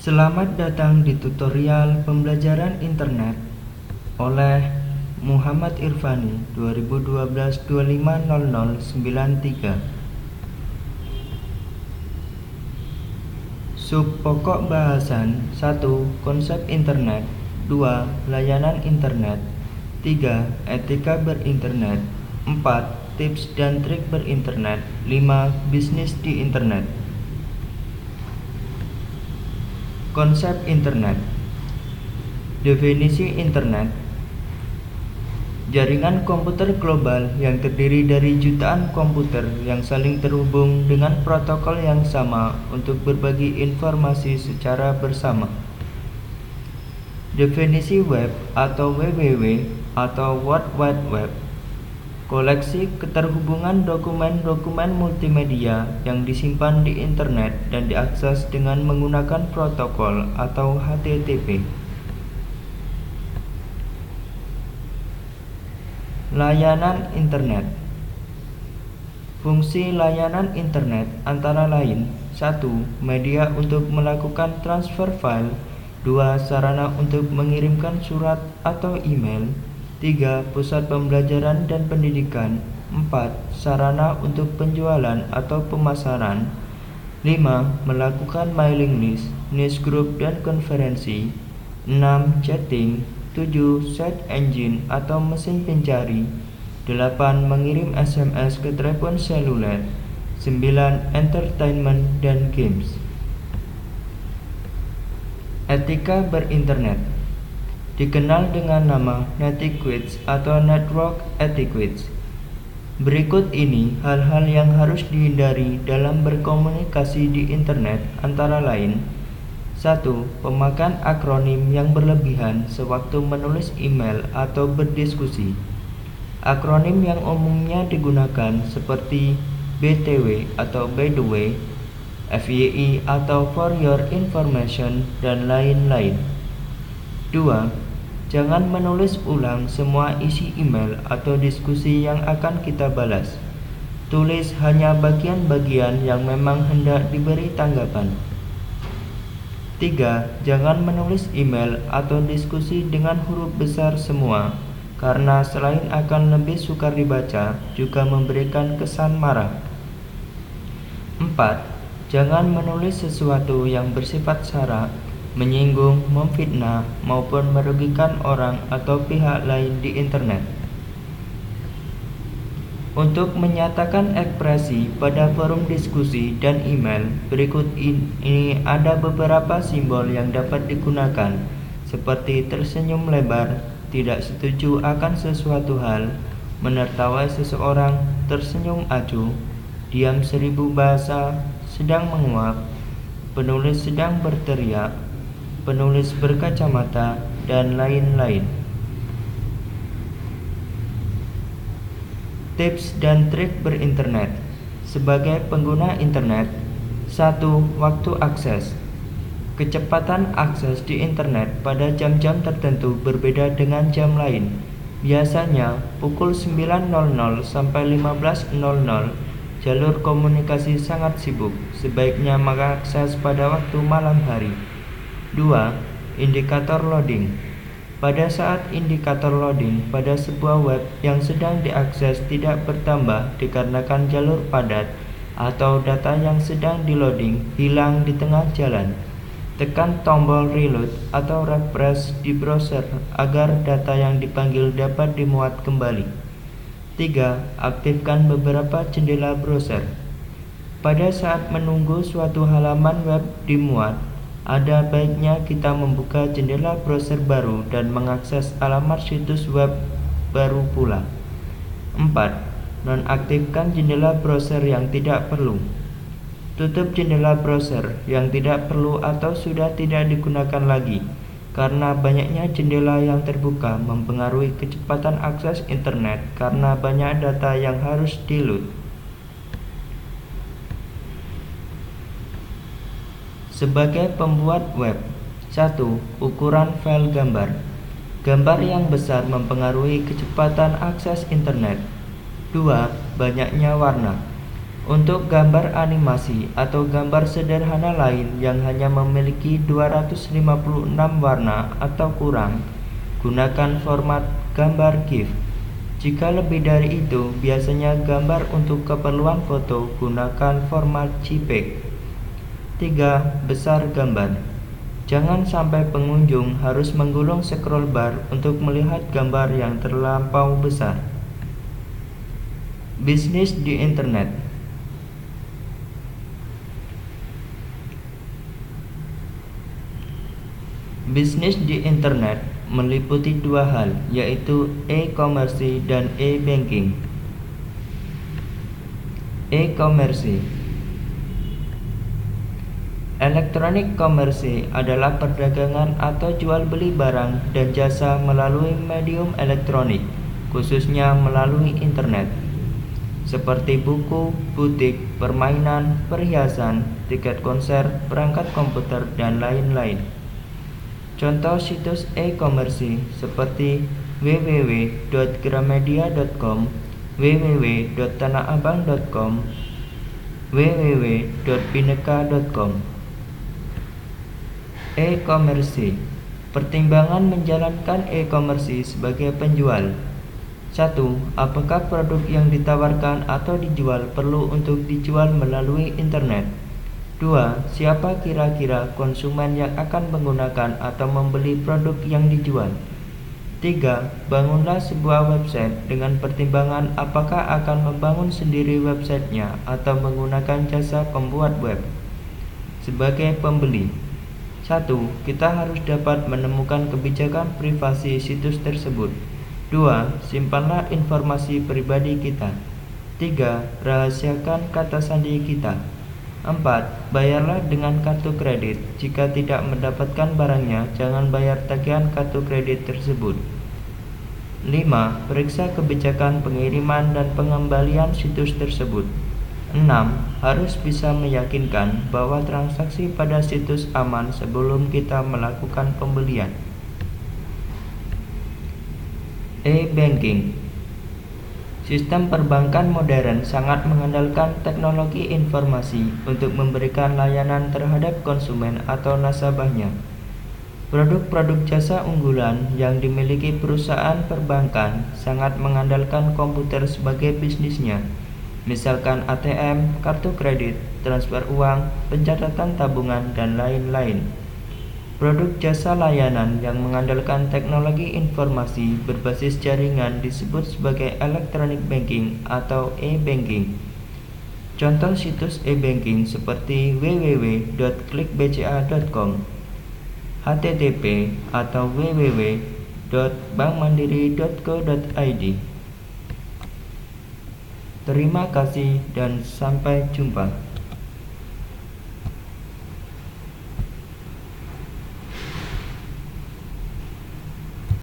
Selamat datang di tutorial pembelajaran internet oleh Muhammad Irfani 2012-25-0093. Sub pokok bahasan 1. Konsep internet 2. Layanan internet 3. Etika berinternet 4. Tips dan trik berinternet 5. Bisnis di internet. Konsep internet. Definisi internet: jaringan komputer global yang terdiri dari jutaan komputer yang saling terhubung dengan protokol yang sama untuk berbagi informasi secara bersama. Definisi web atau WWW atau World Wide Web: koleksi keterhubungan dokumen-dokumen multimedia yang disimpan di internet dan diakses dengan menggunakan protokol atau HTTP. Layanan internet. Fungsi layanan internet antara lain: 1. Media untuk melakukan transfer file. 2. Sarana untuk mengirimkan surat atau email. 3. Pusat pembelajaran dan pendidikan. 4. Sarana untuk penjualan atau pemasaran. 5. Melakukan mailing list, newsgroup dan konferensi. 6. Chatting. 7. Search engine atau mesin pencari. 8. Mengirim SMS ke telepon seluler. 9. Entertainment dan games. Etika berinternet dikenal dengan nama Netiquette atau Network Etiquette. Berikut ini hal-hal yang harus dihindari dalam berkomunikasi di internet antara lain: 1. Pemakaian akronim yang berlebihan sewaktu menulis email atau berdiskusi. Akronim yang umumnya digunakan seperti BTW atau by the way, FYI atau for your information, dan lain-lain. 2. Jangan menulis ulang semua isi email atau diskusi yang akan kita balas. Tulis hanya bagian-bagian yang memang hendak diberi tanggapan. 3. Jangan menulis email atau diskusi dengan huruf besar semua, karena selain akan lebih sukar dibaca, juga memberikan kesan marah. 4. Jangan menulis sesuatu yang bersifat sara, menyinggung, memfitnah, maupun merugikan orang atau pihak lain di internet. Untuk menyatakan ekspresi pada forum diskusi dan email, berikut ini ada beberapa simbol yang dapat digunakan, seperti tersenyum lebar, tidak setuju akan sesuatu hal, menertawai seseorang, tersenyum acuh, diam 1000 bahasa, sedang menguap, penulis sedang berteriak, penulis berkacamata, dan lain-lain. Tips dan trik berinternet. Sebagai pengguna internet: 1. Waktu akses. Kecepatan akses di internet pada jam-jam tertentu berbeda dengan jam lain. Biasanya pukul 9.00 sampai 15.00 jalur komunikasi sangat sibuk, sebaiknya mengakses pada waktu malam hari. 2. Indikator loading. Pada saat indikator loading pada sebuah web yang sedang diakses tidak bertambah dikarenakan jalur padat atau data yang sedang di-loading hilang di tengah jalan, tekan tombol reload atau refresh di browser agar data yang dipanggil dapat dimuat kembali. 3. Aktifkan beberapa jendela browser. Pada saat menunggu suatu halaman web dimuat, ada baiknya kita membuka jendela browser baru dan mengakses alamat situs web baru pula. 4. Nonaktifkan jendela browser yang tidak perlu. Tutup jendela browser yang tidak perlu atau sudah tidak digunakan lagi, karena banyaknya jendela yang terbuka mempengaruhi kecepatan akses internet karena banyak data yang harus di-load. Sebagai pembuat web: 1. Ukuran file gambar. Gambar yang besar mempengaruhi kecepatan akses internet. 2. Banyaknya warna. Untuk gambar animasi atau gambar sederhana lain yang hanya memiliki 256 warna atau kurang, gunakan format gambar GIF. Jika lebih dari itu, biasanya gambar untuk keperluan foto, gunakan format JPEG. 3. Besar gambar. Jangan sampai pengunjung harus menggulung scroll bar untuk melihat gambar yang terlampau besar. Bisnis di internet. Bisnis di internet meliputi dua hal, yaitu e-commerce dan e-banking. E-commerce. Electronic commerce adalah perdagangan atau jual beli barang dan jasa melalui medium elektronik, khususnya melalui internet, seperti buku, butik, permainan, perhiasan, tiket konser, perangkat komputer, dan lain-lain. Contoh situs e-commerce seperti www.gramedia.com, www.tanahabang.com, www.bineka.com. E-commerce. Pertimbangan menjalankan e-commerce sebagai penjual. 1. Apakah produk yang ditawarkan atau dijual perlu untuk dijual melalui internet? 2. Siapa kira-kira konsumen yang akan menggunakan atau membeli produk yang dijual? 3. Bangunlah sebuah website dengan pertimbangan apakah akan membangun sendiri websitenya atau menggunakan jasa pembuat web. Sebagai pembeli, 1. Kita harus dapat menemukan kebijakan privasi situs tersebut. 2. Simpanlah informasi pribadi kita. 3. Rahasiakan kata sandi kita. 4. Bayarlah dengan kartu kredit. Jika tidak mendapatkan barangnya, jangan bayar tagihan kartu kredit tersebut. 5. Periksa kebijakan pengiriman dan pengembalian situs tersebut. 6. Harus bisa meyakinkan bahwa transaksi pada situs aman sebelum kita melakukan pembelian. E-banking. Sistem perbankan modern sangat mengandalkan teknologi informasi untuk memberikan layanan terhadap konsumen atau nasabahnya. Produk-produk jasa unggulan yang dimiliki perusahaan perbankan sangat mengandalkan komputer sebagai bisnisnya. Misalkan ATM, kartu kredit, transfer uang, pencatatan tabungan, dan lain-lain. Produk jasa layanan yang mengandalkan teknologi informasi berbasis jaringan disebut sebagai electronic banking atau e-banking. Contoh situs e-banking seperti www.klikbca.com, http atau www.bankmandiri.co.id. Terima kasih dan sampai jumpa.